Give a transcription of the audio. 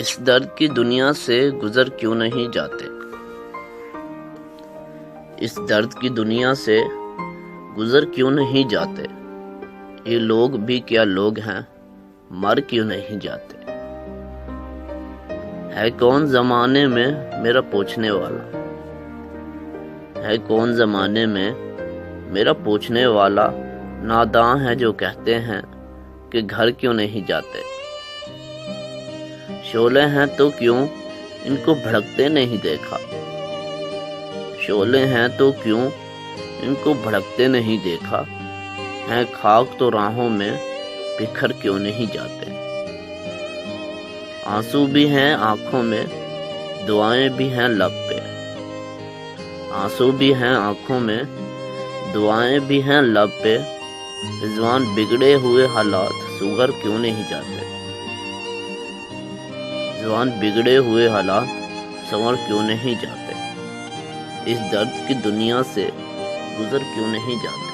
اس درد کی دنیا سے گزر کیوں نہیں جاتے؟ اس درد کی دنیا سے گزر کیوں نہیں جاتے؟ یہ لوگ بھی کیا لوگ ہیں، مر کیوں نہیں جاتے؟ ہے کون زمانے میں میرا پوچھنے والا؟ ہے کون زمانے میں میرا پوچھنے والا؟ ناداں ہے جو کہتے ہیں کہ گھر کیوں نہیں جاتے؟ شعلے ہیں تو کیوں ان کو بھڑکتے نہیں دیکھا؟ شعلے ہیں تو کیوں ان کو بھڑکتے نہیں دیکھا؟ ہیں خاک تو راہوں میں بکھر کیوں نہیں جاتے؟ آنسو بھی ہیں آنکھوں میں، دعائیں بھی ہیں لب پہ۔ آنسو بھی ہیں آنکھوں میں، دعائیں بھی ہیں لب پہ۔ رضوان بگڑے ہوئے حالات سوگر کیوں نہیں جاتے؟ رضوان بگڑے ہوئے حالات سنور کیوں نہیں جاتے؟ اس درد کی دنیا سے گزر کیوں نہیں جاتے؟